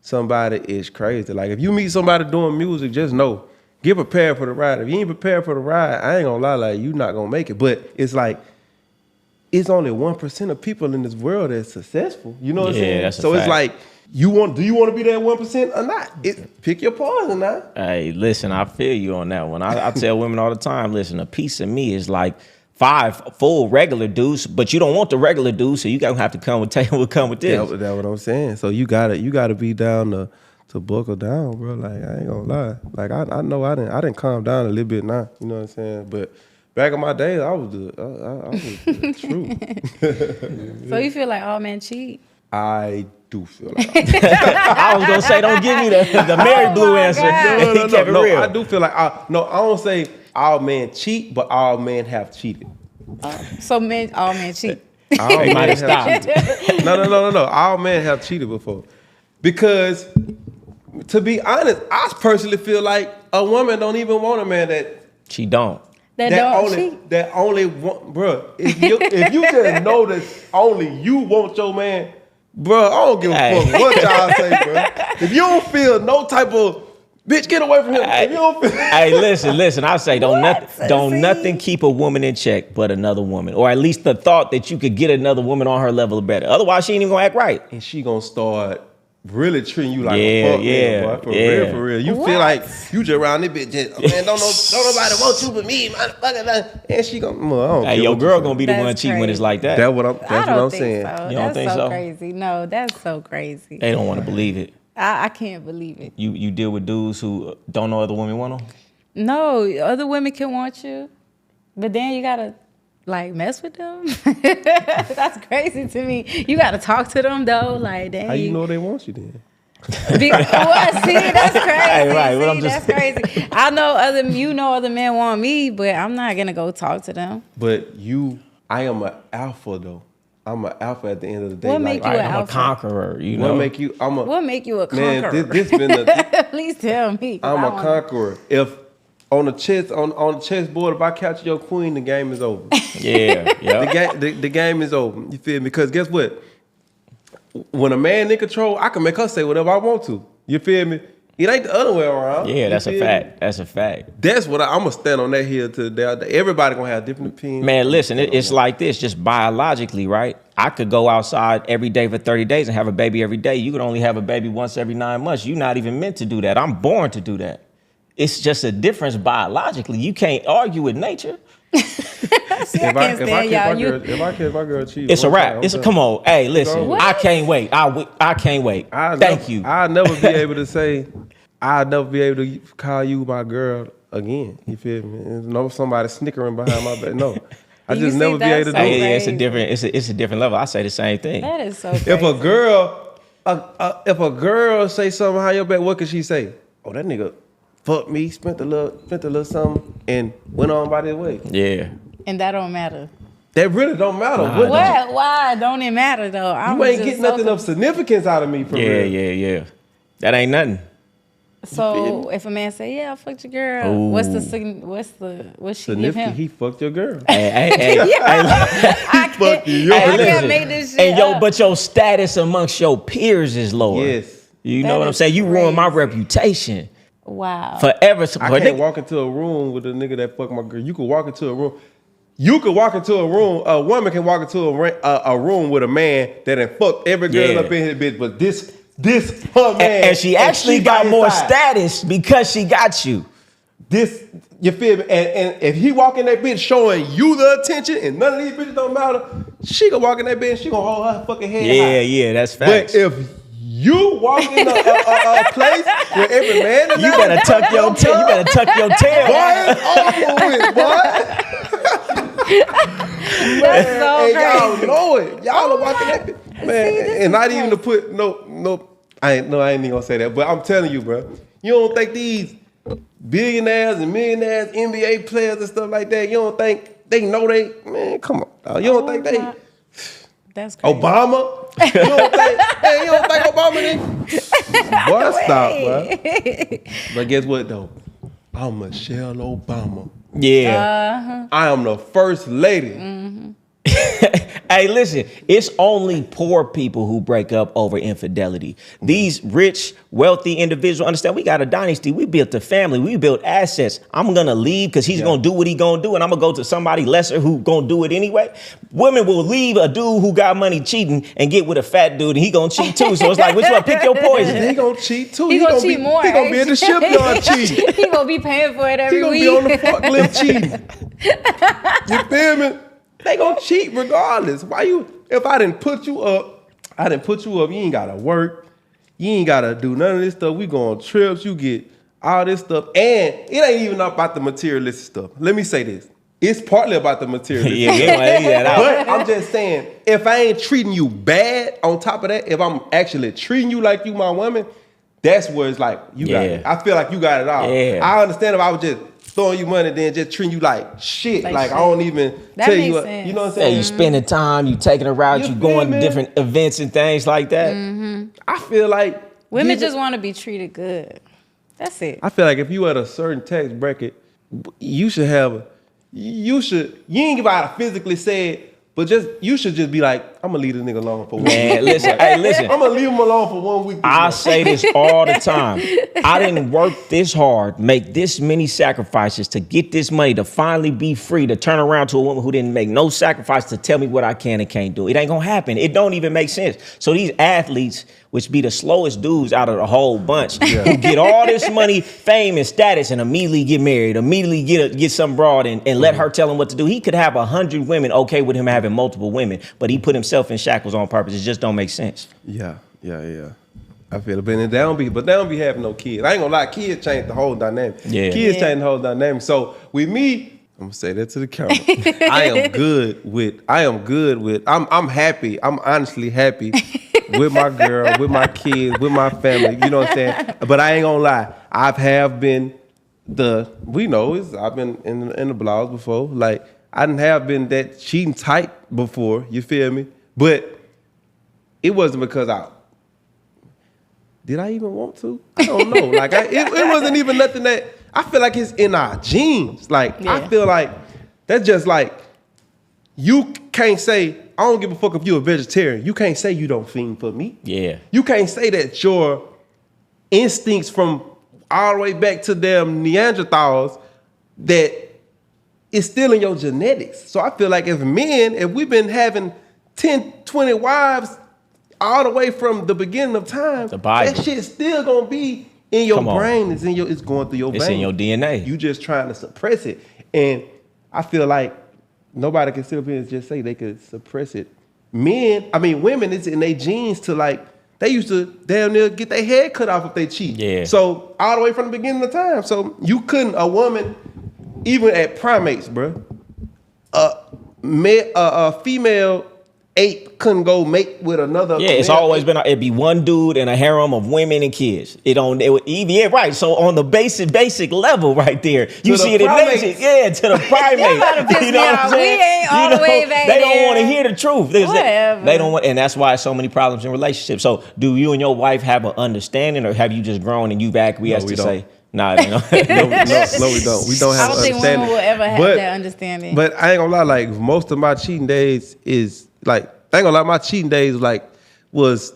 somebody is crazy. Like, if you meet somebody doing music, just know, get prepared for the ride. If you ain't prepared for the ride, I ain't gonna lie, like, you not gonna make it. But it's like, it's only 1% of people in this world that's successful. You know what I'm saying? That's a so fact. It's like, do you want to be that 1% or not? Pick your poison now. Hey, listen, I feel you on that one. I tell women all the time, listen, a piece of me is like 5 full regular dudes, but you don't want the regular dudes, so you gonna have to come with this. That's what I'm saying. So you gotta be down to buckle down, bro. Like, I ain't gonna lie. Like, I know I didn't calm down a little bit now. You know what I'm saying? But back in my days, I was the truth. So you feel like all men cheat? I do feel like I was gonna say, don't give me the Mary Blue answer. No, I do feel like I don't say all men cheat, but all men have cheated. So all men cheat. All men have cheated. No. All men have cheated before. Because, to be honest, I personally feel like a woman don't even want a man that she don't. That only want, bro. If you just know that only you want your man, bro, I don't give a fuck what y'all say, bro. If you don't feel no type of bitch, get away from him. If you don't feel hey, listen. I say don't nothing keep a woman in check but another woman, or at least the thought that you could get another woman on her level better. Otherwise, she ain't even gonna act right, and she gonna start really treating you like a fuck man, boy. For real. You feel like you just around this bitch. Man, don't nobody want you but me, motherfucker. And she gonna, hey, your girl gonna be the one cheating when it's like that. That's what I'm saying. So. You don't think so? That's so crazy. No, that's so crazy. They don't want to believe it. I can't believe it. You deal with dudes who don't know other women want them? No, other women can want you, but then you gotta like mess with them. That's crazy to me. You gotta talk to them though. Like, dang. How you know they want you then? See, that's crazy. Hey, right, what I'm That's crazy. I know other men want me, but I'm not gonna go talk to them. But I am an alpha though. I'm an alpha at the end of the day. What make you an I'm alpha? a conqueror, you know. What make you? What make you a conqueror? Man, this been a. Please tell me. I'm a conqueror. If on the chessboard, if I catch your queen, the game is over. Yeah. The game is over. You feel me? Because guess what? When a man in control, I can make her say whatever I want to. You feel me? It ain't the other way around. Yeah, that's a feel fact. me? That's a fact. That's what I'm gonna stand on that hill to the day. Everybody gonna have different opinions. Man, listen, it's like this, just biologically, right? I could go outside every day for 30 days and have a baby every day. You could only have a baby once every 9 months. You're not even meant to do that. I'm born to do that. It's just a difference biologically. You can't argue with nature. See, I can't stand y'all. If I catch my girl cheat, It's a wrap. Come on. Hey, listen. What? I can't wait. I can't wait. Thank you. I'll never be able to say, I'll never be able to call you my girl again. You feel me? No somebody snickering behind my back. No. I You just see, never be able to do that's it. Yeah, it's a different level. I say the same thing. That is so crazy. If a girl say something behind your back, what could she say? Oh, that nigga fucked me, spent a little something, and went on by their way. Yeah. And that don't matter. That really don't matter. Nah, What? Why don't it matter though? You ain't getting nothing of significance out of me for real. Yeah. That ain't nothing. So if a man say, "Yeah, I fucked your girl," Ooh. what's she give Significant, him? he fucked your girl. Hey, I can't make this shit and up. but your status amongst your peers is lower. Yes. You That know what I'm is saying? You ruined my crazy. reputation Wow. forever. I can't walk into a room with a nigga that fucked my girl. You could walk into a room. You could walk into a room. A woman can walk into a room with a man that done fucked every girl Yeah. up in his bitch, but this her man. and she actually by got his more side. status because she got you. This, you feel me? And if he walk in that bitch showing you the attention and none of these bitches don't matter, she can walk in that bitch and she gonna hold her fucking head high. Yeah, that's facts. But if you walk in a place where every man is You better tuck your tail. You better tuck your tail. Boy, it's over with, boy. That's so And crazy. y'all know it. Y'all are walking that bitch. Man, this and not is even to put I ain't even gonna say that, but I'm telling you, bro. You don't think these billionaires and millionaires, NBA players and stuff like that, you don't think they know man, come on. Dog. You don't think they That's crazy. Obama? You don't think Obama did? Boy, stop, bro. But guess what though? I'm Michelle Obama. Yeah. I am the first lady. Hey, listen, it's only poor people who break up over infidelity. These rich, wealthy individuals, understand, we got a dynasty. We built a family. We built assets. I'm going to leave because he's going to do what he's going to do, and I'm going to go to somebody lesser who going to do it anyway. Women will leave a dude who got money cheating and get with a fat dude, and he going to cheat too. So it's like, which one? Pick your poison. He gonna cheat too. He gonna cheat more. He gonna be in the shipyard cheating. He gonna be paying for it He every gonna week. be on the forklift cheating. You feel me? They gonna cheat regardless. If I didn't put you up, you ain't gotta work. You ain't gotta do none of this stuff. We go on trips, you get all this stuff. And it ain't even about the materialistic stuff. Let me say this. It's partly about the materialistic Yeah, we ain't gonna leave that out. But I'm just saying, if I ain't treating you bad on top of that, if I'm actually treating you like you my woman, that's where it's like, you got it. I feel like you got it all. Yeah. I understand if I was just throwing you money, then just treating you like shit. Like I don't even That tell makes you, sense. you know what I'm Hey, saying? you spending time, you taking her out, You you feel going me? to different events and things like that. I feel like Women just want to be treated good. That's it. I feel like if you at a certain tax bracket, you should you ain't gotta physically say it, but you should just be like, I'm gonna leave this nigga alone for 1 week. Man, listen, I'm gonna leave him alone for 1 week. I say this all the time. I didn't work this hard, make this many sacrifices to get this money, to finally be free, to turn around to a woman who didn't make no sacrifice to tell me what I can and can't do. It ain't gonna happen. It don't even make sense. So these athletes, which be the slowest dudes out of the whole bunch, who get all this money, fame, and status, and immediately get married, immediately get some broad and let her tell him what to do. He could have 100 women okay with him having multiple women, but he put himself in shackles on purpose. It just don't make sense. Yeah. I feel it, but they don't be having no kids. I ain't gonna lie, kids change the whole dynamic. Yeah. Kids change the whole dynamic. So with me, I'm gonna say that to the camera. I am good with. I'm happy. I'm honestly happy with my girl, with my kids, with my family. You know what I'm saying? But I ain't gonna lie. I've been in the blogs before. Like I didn't have been that cheating type before. You feel me? But it wasn't because did I even want to? I don't know. Like it wasn't even nothing that I feel like it's in our genes. Like I feel like that's just like you can't say I don't give a fuck if you're a vegetarian. You can't say you don't fiend for meat. Yeah. You can't say that your instincts from all the way back to them Neanderthals that it's still in your genetics. So I feel like as men, if we've been having 10, 20 wives all the way from the beginning of time, that shit's still gonna be in your brain. It's going through your veins. It's in your DNA. You just trying to suppress it. And I feel like nobody can sit up here and just say they could suppress it. Women, it's in their genes to like, they used to damn near get their head cut off if they cheat. Yeah. So all the way from the beginning of time. So you couldn't, a woman, even at primates, bro, a female ape couldn't go mate with another. Yeah, it's always been, it'd be one dude and a harem of women and kids. Right. So on the basic level right there, you see it in nature. Yeah, to the primates. You know what I'm saying? We ain't all the way back They there. don't want to hear the truth. Whatever. They don't want, and that's why so many problems in relationships. So do you and your wife have an understanding, or have you just grown and you've acquiesced to say, nah, you know? No, we don't. We don't have I don't an think understanding. women will ever have that understanding. But I ain't gonna lie, like most of my cheating days is like, I ain't gonna lie, my cheating days was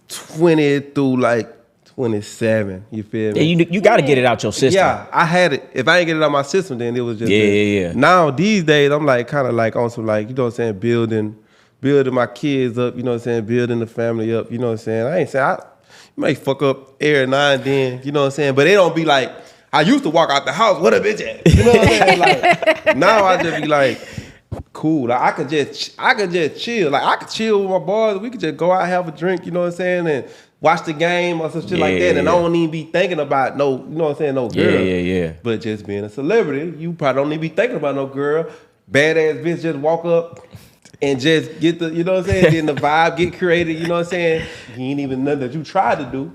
20 through like 27. You feel me? Yeah, you got to get it out your system. Yeah, I had it. If I ain't get it out my system, then it was just yeah. Now these days, I'm like kind of like on some like, you know what I'm saying, building my kids up. You know what I'm saying, building the family up. You know what I'm saying. I ain't saying you may fuck up every now and then. You know what I'm saying, but it don't be like I used to walk out the house. What a bitch at? You know what I'm saying? Like now I just be like, cool. Like I could just chill. Like I could chill with my boys. We could just go out, have a drink, you know what I'm saying, and watch the game or some shit like that. And I don't even be thinking about no, you know what I'm saying, no girl. Yeah. But just being a celebrity, you probably don't even be thinking about no girl. Badass bitch just walk up and just get the, you know what I'm saying, then the vibe get created, you know what I'm saying. You ain't even nothing that you tried to do.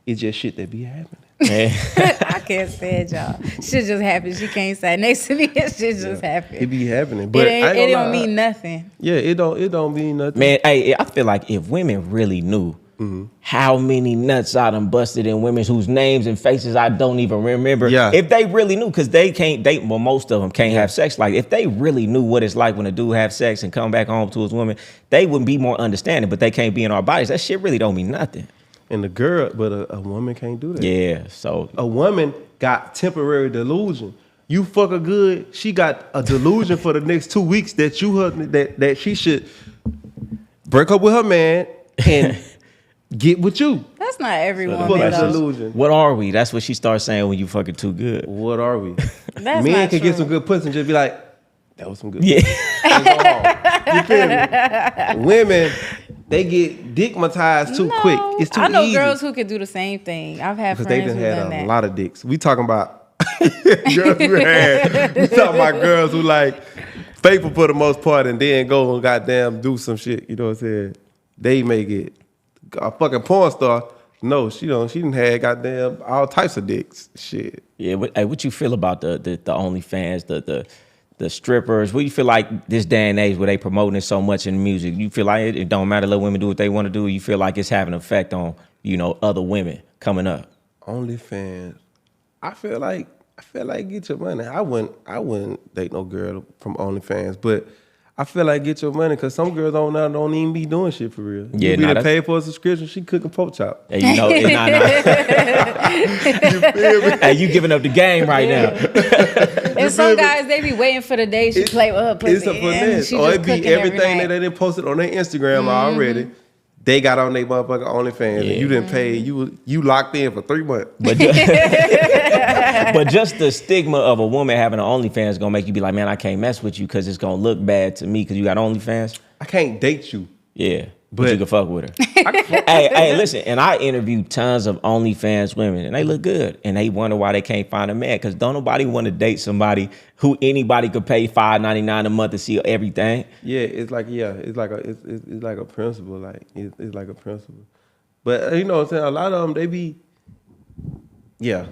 It's just shit that be happening. I can't stand y'all. Shit just happens. She can't say next to me. Shit just happens. It be happening, but it don't mean nothing. Yeah, it don't mean nothing. Man, hey, I feel like if women really knew how many nuts I done busted in women whose names and faces I don't even remember. Yeah. If they really knew, because they can't date, well, most of them can't have sex. Like, if they really knew what it's like when a dude have sex and come back home to his woman, they would be more understanding, but they can't be in our bodies. That shit really don't mean nothing. And a woman can't do that. Yeah, so. A woman got temporary delusion. You fuck her good, she got a delusion for the next 2 weeks that that she should break up with her man and get with you. That's not every woman, delusion. What are we? That's what she starts saying when you fucking too good. What are we? That's Men not can true. get some good pussy and just be like, that was some good Yeah. pussy. You feel me? Women, they get dickmatized too quick. It's too easy. I know girls who could do the same thing. I've had Because they friends done who've had done that. a lot of dicks. We talking about girls who we talking about girls who like faithful for the most part and then go and goddamn do some shit. You know what I'm saying? They make it a fucking porn star. No, she done had goddamn all types of dicks. Shit. Yeah, what you feel about the OnlyFans, the strippers? What do you feel like this day and age where they promoting it so much in music? You feel like it don't matter, let women do what they want to do? You feel like it's having an effect on, other women coming up? OnlyFans. I feel like get your money. I wouldn't date no girl from OnlyFans, but I feel like get your money because some girls don't even be doing shit for real. Yeah, you be pay for a subscription, she cooking pork chop. Hey, You feel me? Hey, you giving up the game right now. And some guys, they be waiting for the day she play with her pussy. It's a finesse. Or it be everything that they didn't post it on their Instagram already. They got on their motherfucking OnlyFans and you didn't pay. You locked in for 3 months. But just the stigma of a woman having an OnlyFans gonna make you be like, man, I can't mess with you because it's gonna look bad to me because you got OnlyFans. I can't date you. Yeah, but you can fuck with her. Hey, listen, and I interviewed tons of OnlyFans women, and they look good, and they wonder why they can't find a man because don't nobody want to date somebody who anybody could pay $5.99 a month to see everything. Yeah, it's like a principle, like it's like a principle. But you know what I'm saying? A lot of them they be, because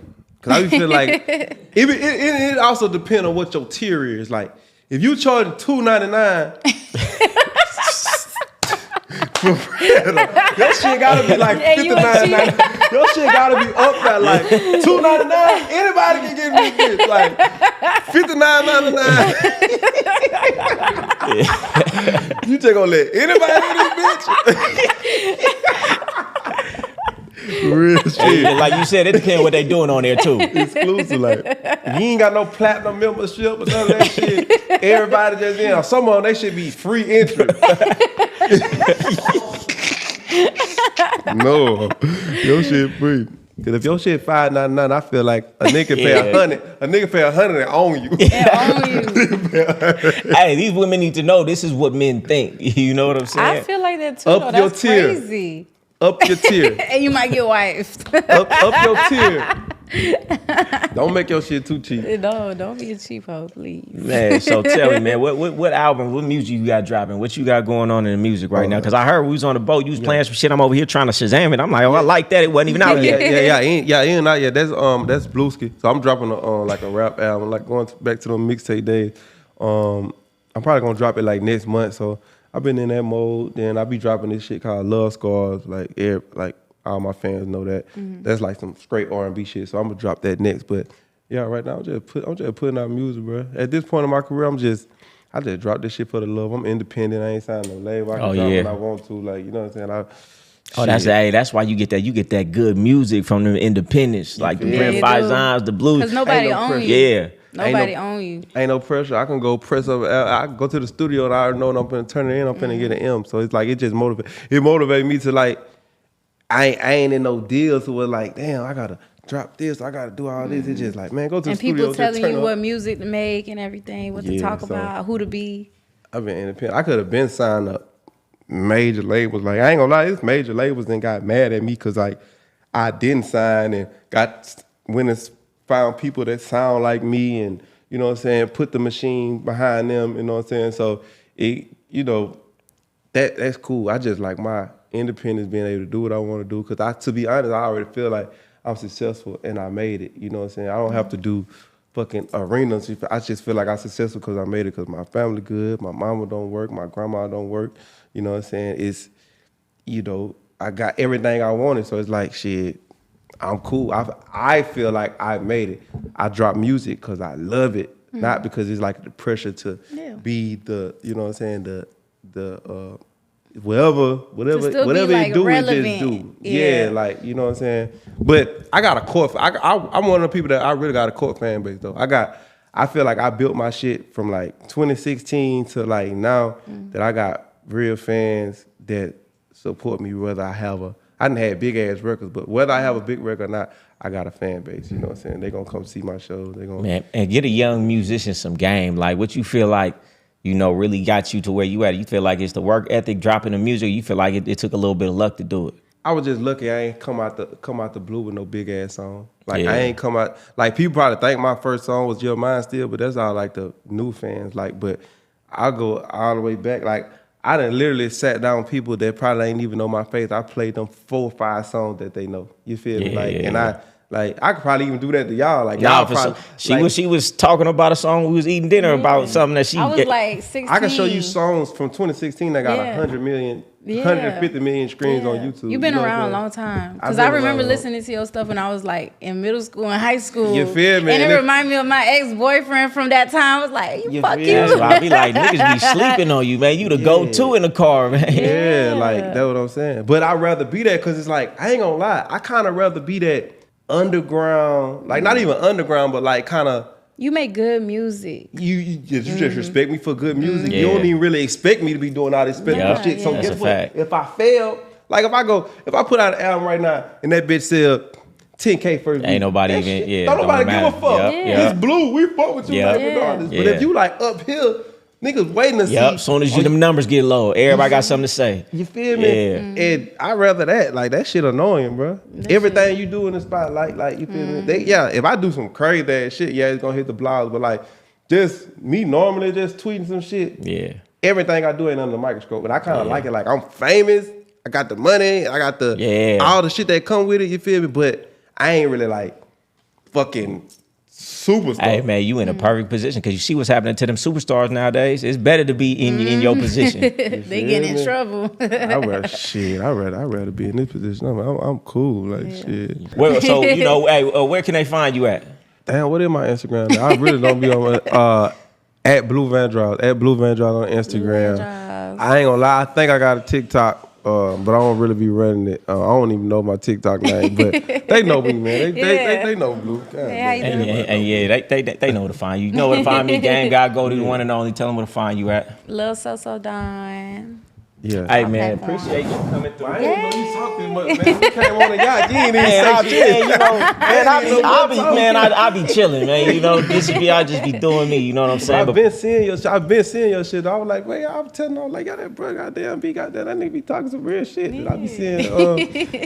I be feel like it also depends on what your tier is. Like if you charge $2.99. For real. Your shit gotta be like $59.99. Your shit gotta be up there like $2.99. Anybody can get me this bitch. Like $59.99. You just gonna let anybody do this bitch? Real shit. Like you said, it depends what they doing on there too. Exclusive. Like, if you ain't got no platinum membership or none of that shit, everybody just in. Some of them, they should be free entry. No, your shit free. Cause if your shit $5.99, I feel like a nigga pay $100. A nigga pay $100 and own you. Hey, these women need to know this is what men think. You know what I'm saying? I feel like that too. Up Though. your That's tier. crazy. Up your tier. And you might get wifed. up your tier. Don't make your shit too cheap. No, don't be a cheapo, please. Man, so tell me, man, what album, what music you got dropping? What you got going on in the music right now? Because I heard we was on the boat, you was playing some shit. I'm over here trying to Shazam it. I'm like, oh, I like that. It wasn't even out yet. Ain't out yet. That's Blueski. So I'm dropping like a rap album, like going back to the mixtape days. I'm probably gonna drop it like next month. So I've been in that mode. Then I'll be dropping this shit called Love Scars. Like all my fans know that. Mm-hmm. That's like some straight R&B shit. So I'm gonna drop that next. But yeah, right now I'm just putting out music, bro. At this point in my career, I just dropped this shit for the love. I'm independent. I ain't signed no label. I can drop when I want to. Like, you know what I'm saying? That's why you get that good music from the independents, like the Brent Faisans, the blues. Because nobody owns you. Yeah. Nobody own you. Ain't no pressure. I can go press up. I can go to the studio and I already know I'm finna turn it in. I'm finna get an M. So it's like, it just motivates me to like, I ain't in no deals who was like, damn, I gotta drop this, I gotta do all this. It's just like, man, go to the studio. And people telling you what music to make and everything, what to talk about, who to be. I've been independent. I could have been signed up major labels. Like, I ain't gonna lie, this major labels then got mad at me because like I didn't sign and went and found people that sound like me and, you know what I'm saying, put the machine behind them, you know what I'm saying? So that's cool. I just like my independence, being able to do what I want to do. Because to be honest, I already feel like I'm successful and I made it. You know what I'm saying? I don't have to do fucking arenas. I just feel like I'm successful because I made it, because my family good, my mama don't work, my grandma don't work. You know what I'm saying? It's, I got everything I wanted. So it's like, shit, I'm cool. I feel like I made it. I drop music because I love it, not because it's like the pressure to be the, you know what I'm saying, the whatever like you do, relevant. it just do. Yeah, like, you know what I'm saying? But I got a core, I'm one of the people that I really got a core fan base though. I feel like I built my shit from like 2016 to like now, that I got real fans that support me whether I didn't have big ass records, but whether I have a big record or not, I got a fan base. You know what I'm saying? They gonna come see my shows. Man, and get a young musician some game. Like, what you feel like, really got you to where you at? You feel like it's the work ethic, dropping the music? You feel like it took a little bit of luck to do it? I was just lucky. I ain't come out the blue with no big ass song. Like, I ain't come out, like, people probably think my first song was Your Mind Still, but that's all like the new fans. Like, but I'll go all the way back. Like, I done literally sat down with people that probably ain't even know my face. I played them 4 or 5 songs that they know. You feel me? I could probably even do that to y'all. Like, y'all probably, she was talking about a song we was eating dinner about, something that I was like 16. I can show you songs from 2016 that got 100 million, 150 million streams on YouTube. You've been around a long time. Because I remember listening to your stuff when I was like in middle school and high school. You feel me? And it reminded me of my ex-boyfriend from that time. I was like, fuck you. That's why I be like, niggas be sleeping on you, man. You the go-to in the car, man. Yeah, like, that's what I'm saying. But I'd rather be that, because it's like, I ain't gonna lie, I kind of rather be that underground, like not even underground, but like kind of. You make good music. You just respect me for good music. You don't even really expect me to be doing all this special shit. So guess what? If I fail, like if I put out an album right now and that bitch sell 10K first week, ain't nobody even, don't nobody give a fuck. It's Blue, we fuck with you, regardless. But if you like up here, niggas waiting to see. As soon as them numbers get low, everybody got something to say. You feel me? Yeah. And I'd rather that. Like, that shit annoying, bro. Everything you do in the spotlight, like, you feel me? If I do some crazy ass shit, it's gonna hit the blogs. But like, just me normally just tweeting some shit. Yeah. Everything I do ain't under the microscope. But I kind of like it. Like, I'm famous. I got the money. I got the all the shit that come with it. You feel me? But I ain't really like fucking Superstar. Hey man, you in a perfect position because you see what's happening to them superstars nowadays. It's better to be in your position. They get in trouble. I'd rather be in this position. I'm cool, like shit. Well, so you know, hey, where can they find you at? Damn, what is my Instagram? I really don't be on my at Blue Van Draws, at Blue Van Draws on Instagram. I ain't gonna lie, I think I got a TikTok. But I don't really be running it. I don't even know my TikTok name, but they know me, man. They know Blue. They know where to find you. You know where to find me. Game guy, go to the one and only. Tell them where to find you at. Lil So Don. Yeah. Hey man, appreciate you coming through. I ain't know you talking much, man. We came on the yacht. You ain't even say shit. You know, I be chilling, man. You know, this be I just be doing me. You know what I'm saying? I've been seeing your shit. I was like, wait, I was telling them like, yeah, that bro, goddamn, that nigga be talking some real shit. I be seeing,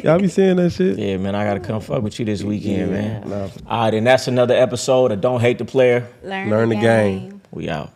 y'all be seeing that shit. Yeah, man, I gotta come fuck with you this weekend, man. Nah. All right, and that's another episode of Don't Hate the Player. Learn the game. We out.